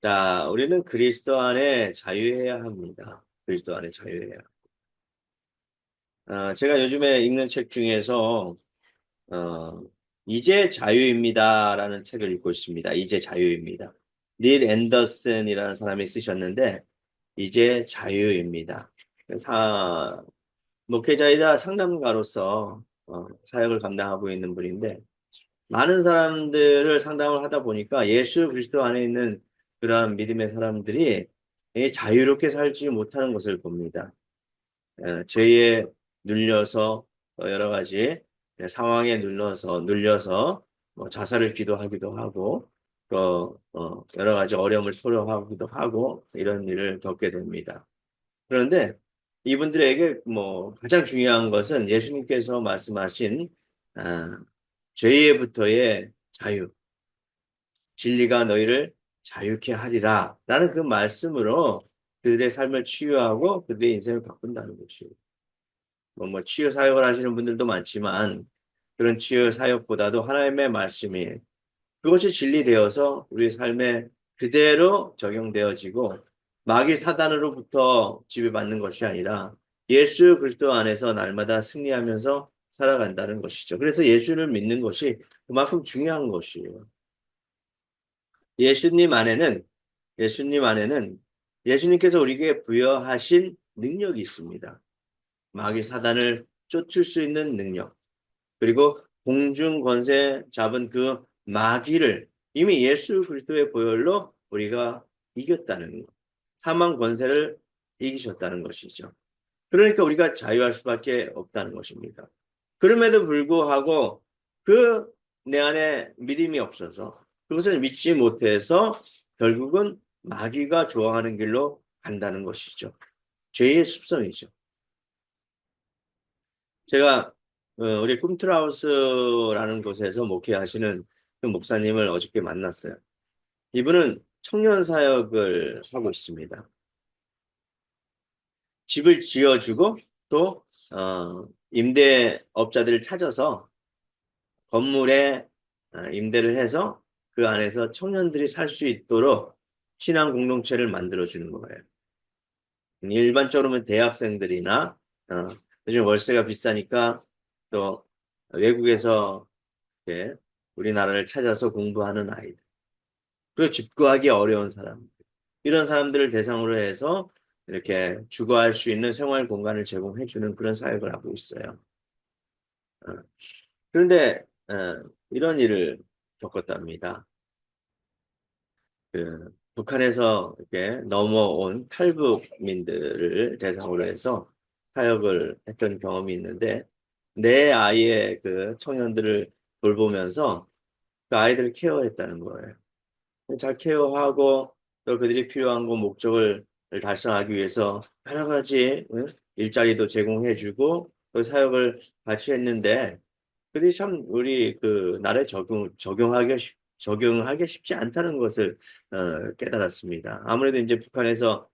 자, 우리는 그리스도 안에 자유해야 합니다. 그리스도 안에 자유해야. 제가 요즘에 읽는 책 중에서, 어, 이제 자유입니다라는 책을 읽고 있습니다. 이제 자유입니다. 닐 앤더슨이라는 사람이 쓰셨는데, 이제 자유입니다. 목회자이자 상담가로서 사역을 감당하고 있는 분인데, 많은 사람들을 상담을 하다 보니까 예수 그리스도 안에 있는 그러한 믿음의 사람들이 자유롭게 살지 못하는 것을 봅니다. 죄에 눌려서 여러 가지 상황에 눌려서 뭐 자살을 기도하기도 하고 또 여러 가지 어려움을 토로하기도 하고 이런 일을 겪게 됩니다. 그런데 이분들에게 뭐 가장 중요한 것은 예수님께서 말씀하신 아, 죄에부터의 자유, 진리가 너희를 자유케 하리라 라는 그 말씀으로 그들의 삶을 치유하고 그들의 인생을 바꾼다는 것이에요. 뭐 치유 사역을 하시는 분들도 많지만 그런 치유 사역보다도 하나님의 말씀이 그것이 진리되어서 우리 삶에 그대로 적용되어지고 마귀 사단으로부터 지배받는 것이 아니라 예수 그리스도 안에서 날마다 승리하면서 살아간다는 것이죠. 그래서 예수를 믿는 것이 그만큼 중요한 것이에요. 예수님 안에는 예수님 안에는 예수님께서 우리에게 부여하신 능력이 있습니다. 마귀 사단을 쫓을 수 있는 능력. 그리고 공중 권세 잡은 그 마귀를 이미 예수 그리스도의 보혈로 우리가 이겼다는 것. 사망 권세를 이기셨다는 것이죠. 그러니까 우리가 자유할 수밖에 없다는 것입니다. 그럼에도 불구하고 그 내 안에 믿음이 없어서 그것을 믿지 못해서 결국은 마귀가 좋아하는 길로 간다는 것이죠. 죄의 습성이죠. 제가 우리 꿈틀하우스라는 곳에서 목회하시는 그 목사님을 어저께 만났어요. 이분은 청년 사역을 하고 있습니다. 집을 지어주고 또 임대업자들을 찾아서 건물에 임대를 해서 그 안에서 청년들이 살 수 있도록 신앙 공동체를 만들어주는 거예요. 일반적으로는 대학생들이나 어, 요즘 월세가 비싸니까 또 외국에서 이렇게 우리나라를 찾아서 공부하는 아이들, 그리고 집 구하기 어려운 사람들, 이런 사람들을 대상으로 해서 이렇게 주거할 수 있는 생활 공간을 제공해주는 그런 사역을 하고 있어요. 어, 그런데 이런 일을 겪었답니다. 북한에서 이렇게 넘어온 탈북민들을 대상으로 해서 사역을 했던 경험이 있는데 내 아이의 그 청년들을 돌보면서 그 아이들을 케어했다는 거예요. 잘 케어하고 또 그들이 필요한 거 목적을 달성하기 위해서 여러 가지 일자리도 제공해주고 또 사역을 같이 했는데 그들이 참 우리 그 나라에 적용하기 쉽지 않다는 것을 깨달았습니다. 아무래도 이제 북한에서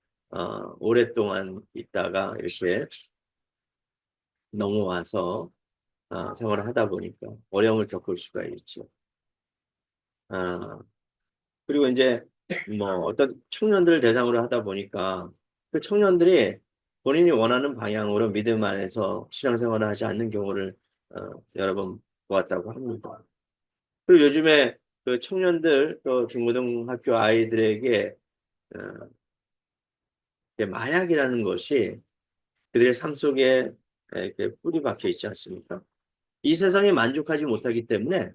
오랫동안 있다가 이렇게 넘어와서 생활을 하다 보니까 어려움을 겪을 수가 있죠. 어, 그리고 이제 뭐 어떤 청년들을 대상으로 하다 보니까 그 청년들이 본인이 원하는 방향으로 믿음 안에서 신앙생활을 하지 않는 경우를 여러 번 보았다고 합니다. 그리고 요즘에 그 청년들 또 중고등학교 아이들에게 어, 이제 마약이라는 것이 그들의 삶 속에 이렇게 뿌리 박혀 있지 않습니까? 이 세상에 만족하지 못하기 때문에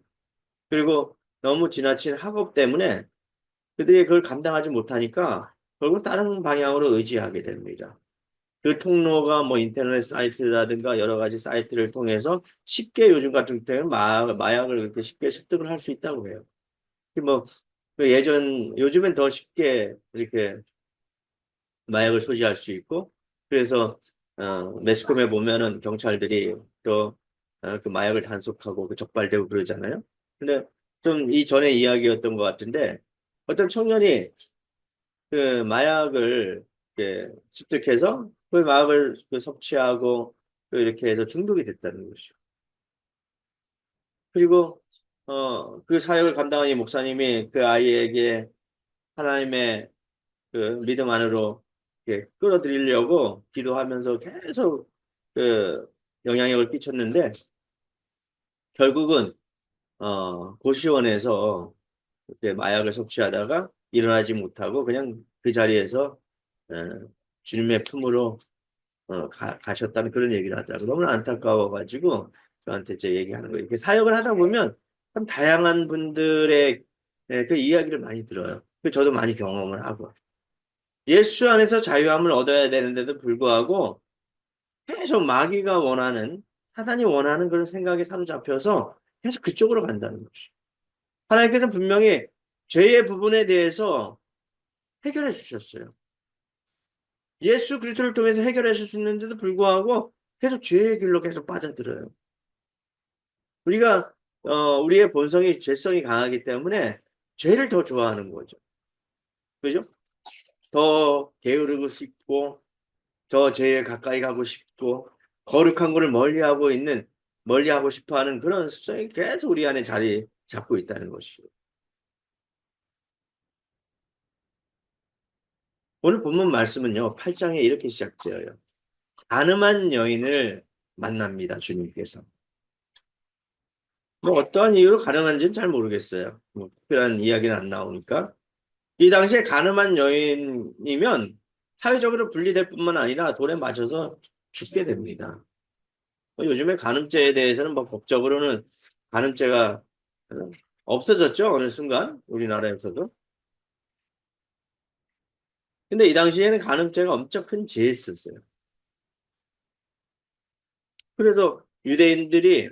그리고 너무 지나친 학업 때문에 그들이 그걸 감당하지 못하니까 결국 다른 방향으로 의지하게 됩니다. 그 통로가 뭐 인터넷 사이트라든가 여러 가지 사이트를 통해서 쉽게 요즘 같은 때는 마약을 그렇게 쉽게 습득을 할 수 있다고 해요. 뭐 요즘엔 더 쉽게 이렇게 마약을 소지할 수 있고 그래서 매스컴에 보면은 경찰들이 또 그 마약을 단속하고 그 적발되고 그러잖아요. 근데 좀 이전의 이야기였던 것 같은데 어떤 청년이 그 마약을 이렇게 습득해서 그 마약을 그 섭취하고 또 이렇게 해서 중독이 됐다는 것이죠. 그리고 그 사역을 감당한 이 목사님이 그 아이에게 하나님의 그 믿음 안으로 이렇게 끌어들이려고 기도하면서 계속 그 영향력을 끼쳤는데 결국은 고시원에서 이렇게 마약을 섭취하다가 일어나지 못하고 그냥 그 자리에서 어, 주님의 품으로 가셨다는 그런 얘기를 하더라고요. 너무 안타까워가지고 저한테 제 얘기하는 거예요. 이렇게 사역을 하다 보면 참 다양한 분들의 그 이야기를 많이 들어요. 저도 많이 경험을 하고 예수 안에서 자유함을 얻어야 되는데도 불구하고 계속 마귀가 원하는 사단이 원하는 그런 생각에 사로잡혀서 계속 그쪽으로 간다는 것이. 하나님께서 분명히 죄의 부분에 대해서 해결해 주셨어요. 예수 그리스도를 통해서 해결해 주셨는데도 불구하고 계속 죄의 길로 계속 빠져들어요. 우리가 우리의 본성이 죄성이 강하기 때문에 죄를 더 좋아하는 거죠. 그죠? 더 게으르고 싶고 더 죄에 가까이 가고 싶고 거룩한 것을 멀리하고 싶어하는 그런 습성이 계속 우리 안에 자리 잡고 있다는 것이죠. 오늘 본문 말씀은요, 8장에 이렇게 시작되어요. 가늠한 여인을 만납니다, 주님께서. 뭐 어떠한 이유로 가늠한지는 잘 모르겠어요. 뭐 특별한 이야기는 안 나오니까. 이 당시에 가늠한 여인이면 사회적으로 분리될 뿐만 아니라 돌에 맞아서 죽게 됩니다. 요즘에 간음죄에 대해서는 뭐 법적으로는 간음죄가 없어졌죠. 어느 순간 우리나라에서도. 근데 이 당시에는 간음죄가 엄청 큰 죄였었어요. 그래서 유대인들이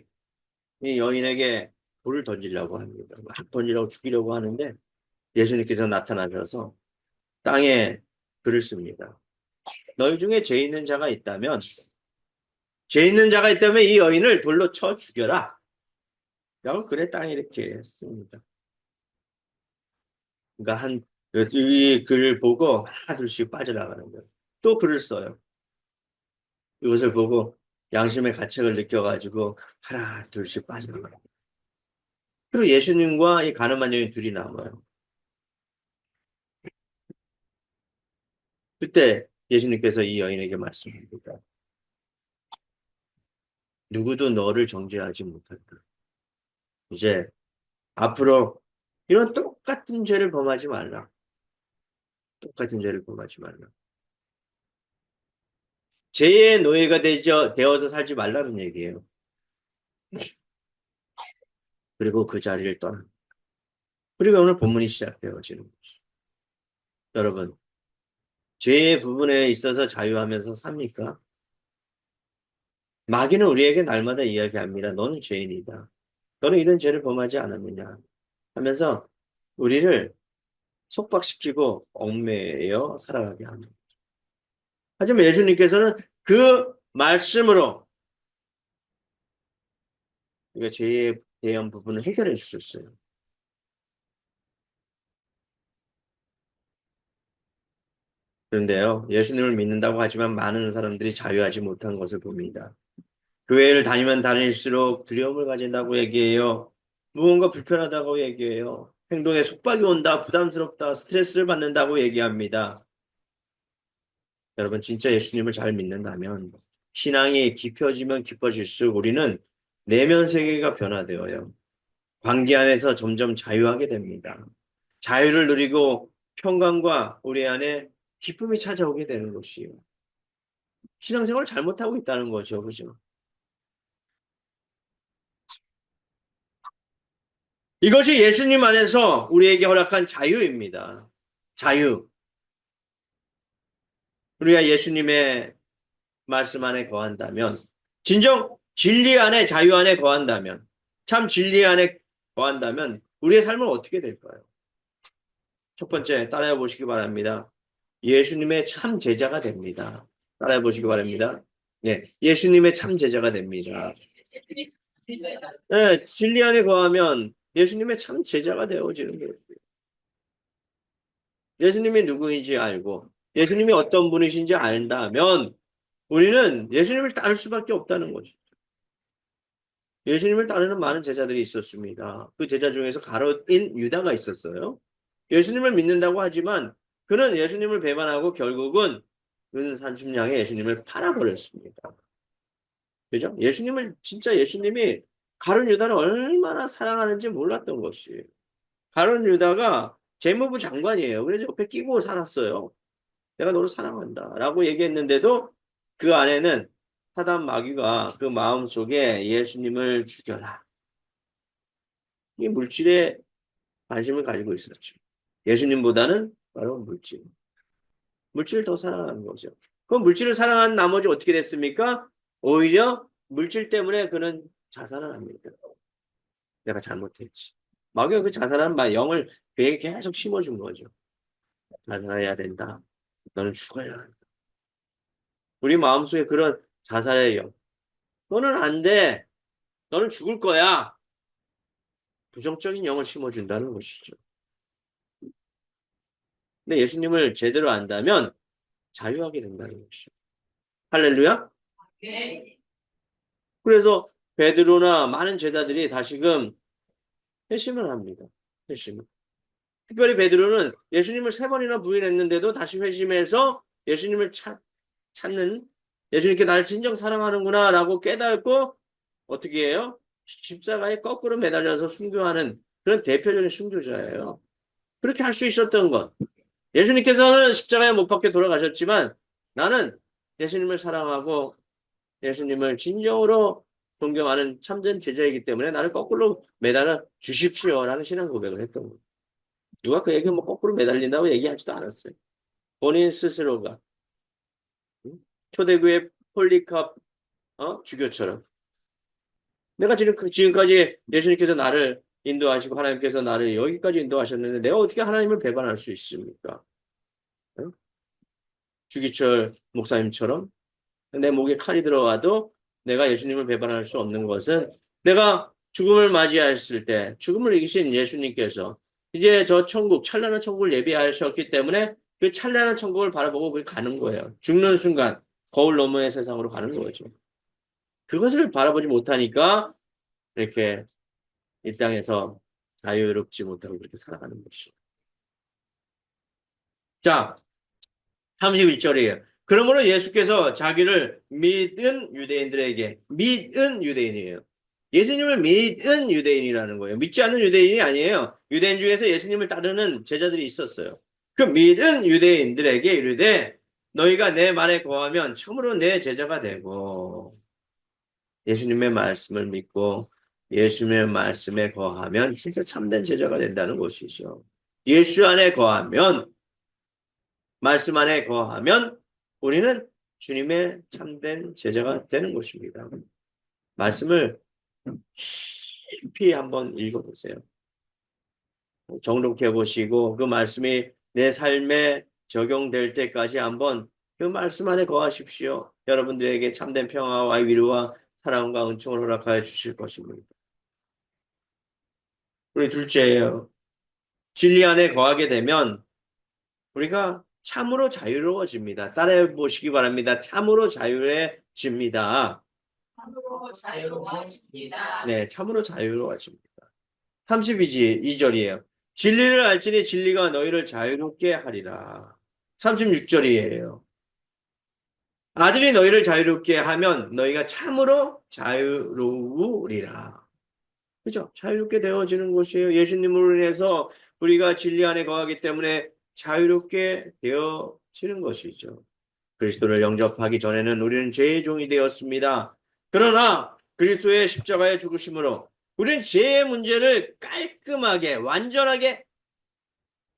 이 여인에게 돌을 던지려고 합니다. 막 던지려고 죽이려고 하는데 예수님께서 나타나셔서 땅에 글을 씁니다. 너희 중에 죄 있는 자가 있다면 이 여인을 돌로 쳐 죽여라. 라고 글에 땅에 이렇게 씁니다. 그러니까 이 글을 보고 하나 둘씩 빠져나가는 거예요. 또 글을 써요. 이것을 보고 양심의 가책을 느껴가지고 하나 둘씩 빠져나가는 거예요. 그리고 예수님과 이 가늠한 여인 둘이 남아요. 그때 예수님께서 이 여인에게 말씀합니다. 누구도 너를 정죄하지 못한다. 이제 앞으로 이런 똑같은 죄를 범하지 말라. 똑같은 죄를 범하지 말라. 죄의 노예가 되어서 살지 말라는 얘기예요. 그리고 그 자리를 떠나. 그리고 오늘 본문이 시작되어지는 거죠. 여러분, 죄의 부분에 있어서 자유하면서 삽니까? 마귀는 우리에게 날마다 이야기합니다. 너는 죄인이다. 너는 이런 죄를 범하지 않았느냐 하면서 우리를 속박시키고 얽매여 살아가게 합니다. 하지만 예수님께서는 그 말씀으로 우리가 죄에 대한 부분을 해결해 주셨어요. 그런데요, 예수님을 믿는다고 하지만 많은 사람들이 자유하지 못한 것을 봅니다. 교회를 다니면 다닐수록 두려움을 가진다고 얘기해요. 무언가 불편하다고 얘기해요. 행동에 속박이 온다, 부담스럽다, 스트레스를 받는다고 얘기합니다. 여러분, 진짜 예수님을 잘 믿는다면 신앙이 깊어지면 깊어질수록 우리는 내면 세계가 변화되어요. 관계 안에서 점점 자유하게 됩니다. 자유를 누리고 평강과 우리 안에 기쁨이 찾아오게 되는 것이에요. 신앙생활을 잘못하고 있다는 거죠. 그죠? 이것이 예수님 안에서 우리에게 허락한 자유입니다. 자유. 우리가 예수님의 말씀 안에 거한다면, 진정 진리 안에 자유 안에 거한다면, 참 진리 안에 거한다면 우리의 삶은 어떻게 될까요? 첫 번째 따라해 보시기 바랍니다. 예수님의 참 제자가 됩니다. 따라해 보시기 바랍니다. 네, 예수님의 참 제자가 됩니다. 네, 진리 안에 거하면 예수님의 참 제자가 되어지는 거예요. 예수님이 누구인지 알고 예수님이 어떤 분이신지 안다면 우리는 예수님을 따를 수밖에 없다는 거죠. 예수님을 따르는 많은 제자들이 있었습니다. 그 제자 중에서 가롯인 유다가 있었어요. 예수님을 믿는다고 하지만 그는 예수님을 배반하고 결국은 은 30냥에 예수님을 팔아버렸습니다. 그죠? 진짜 예수님이 가룟 유다를 얼마나 사랑하는지 몰랐던 것이에요. 가룟 유다가 재무부 장관이에요. 그래서 옆에 끼고 살았어요. 내가 너를 사랑한다. 라고 얘기했는데도 그 안에는 사단 마귀가 그 마음속에 예수님을 죽여라. 이 물질에 관심을 가지고 있었죠. 예수님보다는 바로 물질. 물질을 더 사랑하는 거죠. 그 물질을 사랑한 나머지 어떻게 됐습니까? 오히려 물질 때문에 그는 자살을 합니다. 내가 잘못했지. 마귀가 그 자살한 영을 그에게 계속 심어준 거죠. 자살해야 된다. 너는 죽어야 한다. 우리 마음속에 그런 자살의 영. 너는 안 돼. 너는 죽을 거야. 부정적인 영을 심어준다는 것이죠. 근데 예수님을 제대로 안다면 자유하게 된다는 것이죠. 할렐루야? 네. 그래서 베드로나 많은 제자들이 다시금 회심을 합니다. 회심. 특별히 베드로는 예수님을 3번이나 부인했는데도 다시 회심해서 예수님을 찾는, 예수님께 나를 진정 사랑하는구나 라고 깨닫고 어떻게 해요? 십자가에 거꾸로 매달려서 순교하는 그런 대표적인 순교자예요. 그렇게 할 수 있었던 것. 예수님께서는 십자가에 못 박혀 돌아가셨지만 나는 예수님을 사랑하고 예수님을 진정으로 존경하는 참된 제자이기 때문에 나를 거꾸로 매달아 주십시오라는 신앙 고백을 했던 거예요. 누가 그에게 뭐 거꾸로 매달린다고 얘기하지도 않았어요. 본인 스스로가 초대교회 폴리캅 주교처럼 내가 지금까지 예수님께서 나를 인도하시고 하나님께서 나를 여기까지 인도하셨는데 내가 어떻게 하나님을 배반할 수 있습니까? 주기철 목사님처럼 내 목에 칼이 들어가도 내가 예수님을 배반할 수 없는 것은 내가 죽음을 맞이했을 때 죽음을 이기신 예수님께서 이제 저 천국, 찬란한 천국을 예비하셨기 때문에 그 찬란한 천국을 바라보고 가는 거예요. 죽는 순간 거울 너머의 세상으로 가는 거죠. 그것을 바라보지 못하니까 이렇게 이 땅에서 자유롭지 못하고 그렇게 살아가는 것이죠. 자, 31절이에요. 그러므로 예수께서 자기를 믿은 유대인이에요. 예수님을 믿은 유대인이라는 거예요. 믿지 않는 유대인이 아니에요. 유대인 중에서 예수님을 따르는 제자들이 있었어요. 그 믿은 유대인들에게 이르되 너희가 내 말에 거하면 참으로 내 제자가 되고 예수님의 말씀을 믿고 예수님의 말씀에 거하면 진짜 참된 제자가 된다는 것이죠. 예수 안에 거하면 말씀 안에 거하면 우리는 주님의 참된 제자가 되는 것입니다. 말씀을 깊이 한번 읽어보세요. 정독해 보시고 그 말씀이 내 삶에 적용될 때까지 한번 그 말씀 안에 거하십시오. 여러분들에게 참된 평화와 위로와 사랑과 은총을 허락하여 주실 것입니다. 우리 둘째예요. 진리 안에 거하게 되면 우리가 참으로 자유로워집니다. 따라해 보시기 바랍니다. 참으로 자유해집니다. 참으로 자유로워집니다. 네, 참으로 자유로워집니다. 32절이에요. 진리를 알지니 진리가 너희를 자유롭게 하리라. 36절이에요. 아들이 너희를 자유롭게 하면 너희가 참으로 자유로우리라. 그죠? 자유롭게 되어지는 것이에요. 예수님으로 인해서 우리가 진리 안에 거하기 때문에 자유롭게 되어지는 것이죠. 그리스도를 영접하기 전에는 우리는 죄의 종이 되었습니다. 그러나 그리스도의 십자가의 죽으심으로 우리는 죄의 문제를 깔끔하게 완전하게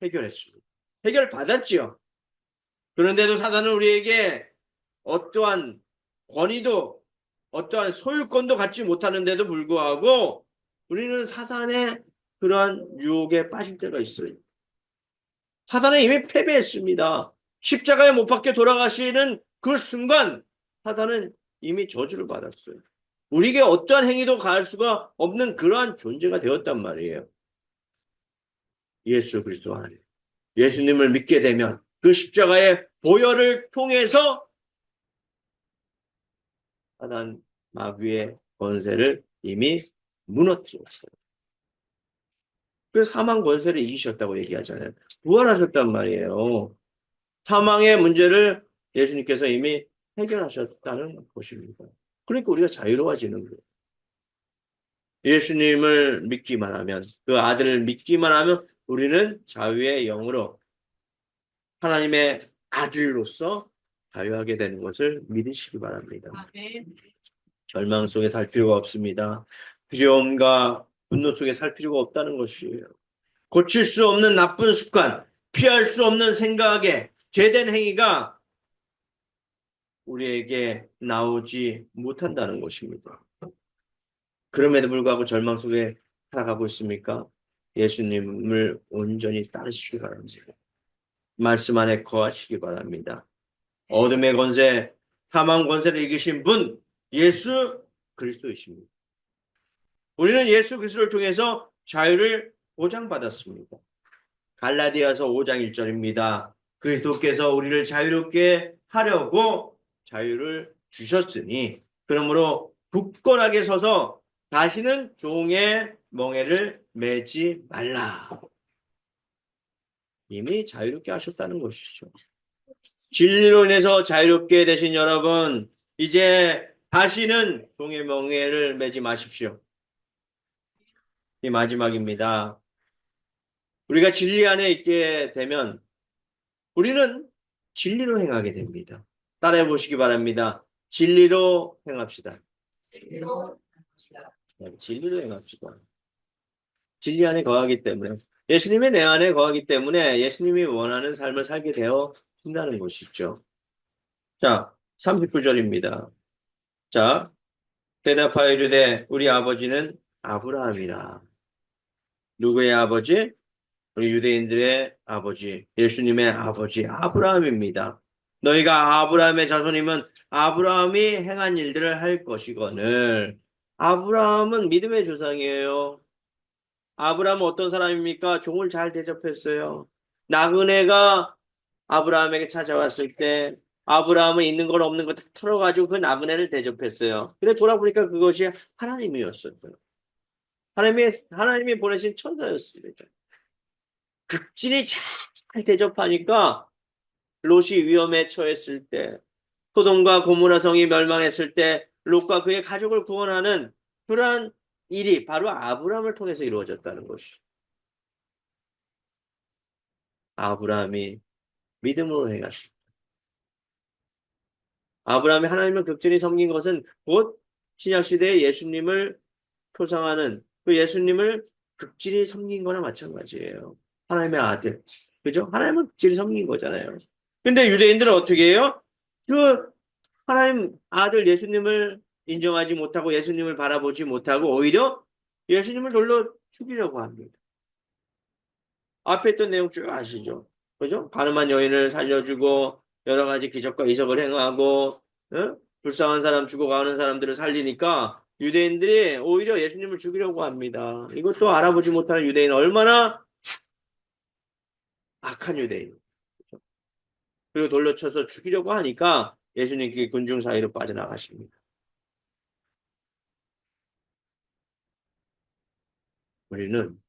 해결했습니다. 해결받았지요. 그런데도 사단은 우리에게 어떠한 권위도 어떠한 소유권도 갖지 못하는데도 불구하고 우리는 사단의 그러한 유혹에 빠질 때가 있어요. 사단은 이미 패배했습니다. 십자가에 못 박혀 돌아가시는 그 순간 사단은 이미 저주를 받았어요. 우리에게 어떠한 행위도 가할 수가 없는 그러한 존재가 되었단 말이에요. 예수 그리스도 안에 예수님을 믿게 되면 그 십자가의 보혈을 통해서 사단 마귀의 권세를 이미 무너뜨렸어요. 그래서 사망 권세를 이기셨다고 얘기하잖아요. 부활하셨단 말이에요. 사망의 문제를 예수님께서 이미 해결하셨다는 것입니다. 그러니까 우리가 자유로워지는 거예요. 예수님을 믿기만 하면, 그 아들을 믿기만 하면 우리는 자유의 영으로 하나님의 아들로서 자유하게 되는 것을 믿으시기 바랍니다. 아멘. 절망 속에 살 필요가 없습니다. 두려움과 분노 속에 살 필요가 없다는 것이에요. 고칠 수 없는 나쁜 습관, 피할 수 없는 생각에 죄된 행위가 우리에게 나오지 못한다는 것입니다. 그럼에도 불구하고 절망 속에 살아가고 있습니까? 예수님을 온전히 따르시기 바랍니다. 말씀 안에 거하시기 바랍니다. 어둠의 권세, 사망 권세를 이기신 분, 예수 그리스도이십니다. 우리는 예수 그리스도를 통해서 자유를 보장받았습니다. 갈라디아서 5장 1절입니다. 그리스도께서 우리를 자유롭게 하려고 자유를 주셨으니 그러므로 굳건하게 서서 다시는 종의 멍에를 매지 말라. 이미 자유롭게 하셨다는 것이죠. 진리로 인해서 자유롭게 되신 여러분, 이제 다시는 종의 멍에를 매지 마십시오. 이 마지막입니다. 우리가 진리 안에 있게 되면 우리는 진리로 행하게 됩니다. 따라해 보시기 바랍니다. 진리로 행합시다. 네, 진리로 행합시다. 진리 안에 거하기 때문에 예수님이 내 안에 거하기 때문에 예수님이 원하는 삶을 살게 되어 준다는 것이죠. 자, 39절입니다. 자, 대답하여 이르되 우리 아버지는 아브라함이라. 누구의 아버지? 우리 유대인들의 아버지, 예수님의 아버지 아브라함입니다. 너희가 아브라함의 자손이면 아브라함이 행한 일들을 할 것이거늘. 아브라함은 믿음의 조상이에요. 아브라함은 어떤 사람입니까? 종을 잘 대접했어요. 나그네가 아브라함에게 찾아왔을 때 아브라함은 있는 걸 없는 거 다 털어가지고 그 나그네를 대접했어요. 근데 돌아보니까 그것이 하나님이었어요. 하나님이 보내신 천사였습니다. 극진히 잘 대접하니까 롯이 위험에 처했을 때, 소돔과 고모라 성이 멸망했을 때 롯과 그의 가족을 구원하는 그러한 일이 바로 아브라함을 통해서 이루어졌다는 것이죠. 아브라함이 믿음으로 행하십니다. 아브라함이 하나님을 극진히 섬긴 것은 곧 신약시대에 예수님을 표상하는 그 예수님을 극진히 섬긴 거나 마찬가지예요. 하나님의 아들. 그죠? 하나님을 극진히 섬긴 거잖아요. 근데 유대인들은 어떻게 해요? 그 하나님 아들 예수님을 인정하지 못하고 예수님을 바라보지 못하고 오히려 예수님을 돌로 죽이려고 합니다. 앞에 있던 내용 쭉 아시죠? 그죠? 가늠한 여인을 살려주고 여러 가지 기적과 이적을 행하고 불쌍한 사람 죽어가는 사람들을 살리니까 유대인들이 오히려 예수님을 죽이려고 합니다. 이것도 알아보지 못하는 유대인 얼마나 악한 유대인. 그리고 돌로 쳐서 죽이려고 하니까 예수님께 군중 사이로 빠져나가십니다. 우리는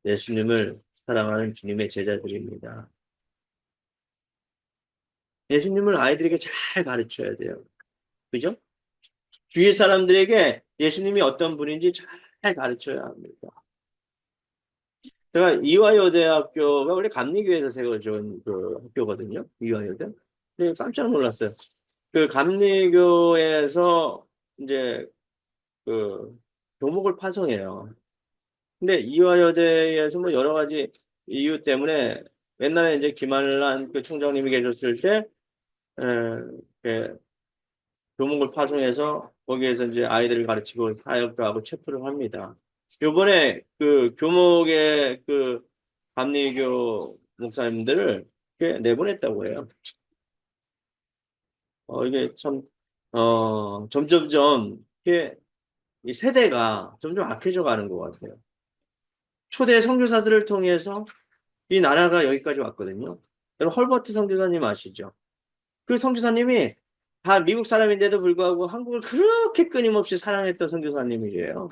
예수님을 사랑하는 주님의 제자들입니다. 예수님을 아이들에게 잘 가르쳐야 돼요. 그죠? 주위 사람들에게 예수님이 어떤 분인지 잘 가르쳐야 합니다. 제가 이화여대학교가 원래 감리교에서 세워진 그 학교거든요. 이화여대. 근데 깜짝 놀랐어요. 그 감리교에서 이제 그 교목을 파송해요. 근데 이화여대에서 뭐 여러 가지 이유 때문에 옛날에 이제 김한란 그 총장님이 계셨을 때 교목을 파송해서 거기에서 이제 아이들을 가르치고 사역도 하고 체프를 합니다. 요번에 그 교목의 그 감리교 목사님들을 이렇게 내보냈다고 해요. 이게 참, 점점점, 이게 이 세대가 점점 악해져 가는 것 같아요. 초대 선교사들을 통해서 이 나라가 여기까지 왔거든요. 여러분, 헐버트 선교사님 아시죠? 그 선교사님이 다 미국 사람인데도 불구하고 한국을 그렇게 끊임없이 사랑했던 선교사님이에요.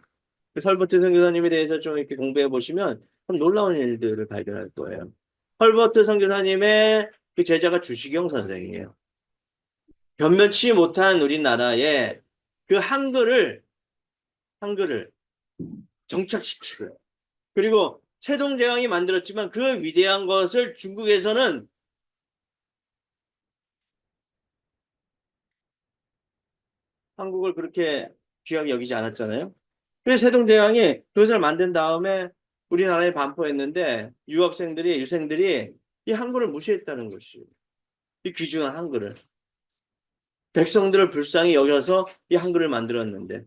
그 헐버트 선교사님에 대해서 좀 이렇게 공부해 보시면 참 놀라운 일들을 발견할 거예요. 헐버트 선교사님의 그 제자가 주시경 선생이에요. 변변치 못한 우리나라에 그 한글을 정착시키고요. 그리고 세종대왕이 만들었지만 그 위대한 것을 중국에서는 한국을 그렇게 귀하게 여기지 않았잖아요. 그래서 세종대왕이 그것을 만든 다음에 우리나라에 반포했는데 유생들이 이 한글을 무시했다는 것이에요. 이 귀중한 한글을. 백성들을 불쌍히 여겨서 이 한글을 만들었는데.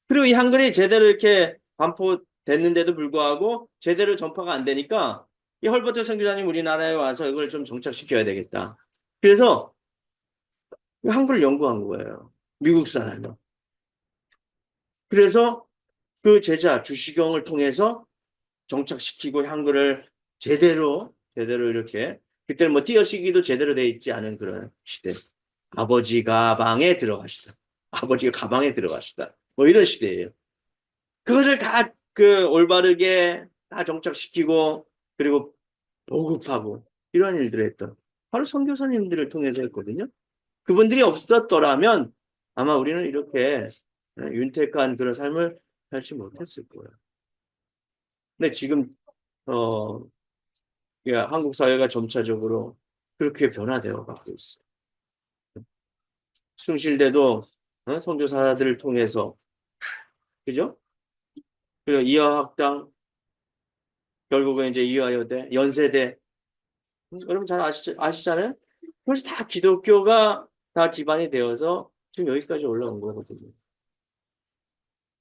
그리고 이 한글이 제대로 이렇게 반포됐는데도 불구하고 제대로 전파가 안 되니까 이 헐버트 선교사님 우리나라에 와서 이걸 좀 정착시켜야 되겠다. 그래서 이 한글을 연구한 거예요. 미국 사람이. 그래서 그 제자 주시경을 통해서 정착시키고 한글을 제대로 이렇게 그때는 뭐 띄어쓰기도 제대로 돼 있지 않은 그런 시대. 아버지 가방에 들어가시다. 아버지가 가방에 들어가시다. 뭐 이런 시대예요. 그것을 다 그 올바르게 다 정착시키고 그리고 보급하고 이런 일들을 했던 바로 선교사님들을 통해서 했거든요. 그분들이 없었더라면 아마 우리는 이렇게 윤택한 그런 삶을 살지 못했을 거예요. 근데 지금 어 한국 사회가 점차적으로 그렇게 변화되어 가고 있어요. 숭실대도 선교사들을 통해서 그죠? 그리고 이화학당 결국은 이제 이화여대, 연세대 여러분 잘 아시잖아요? 그래서 다 기독교가 다 기반이 되어서 지금 여기까지 올라온 거거든요.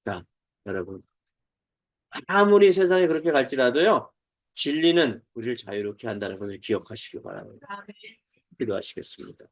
자, 여러분 아무리 세상이 그렇게 갈지라도요 진리는 우리를 자유롭게 한다는 것을 기억하시기 바랍니다. 기도하시겠습니다.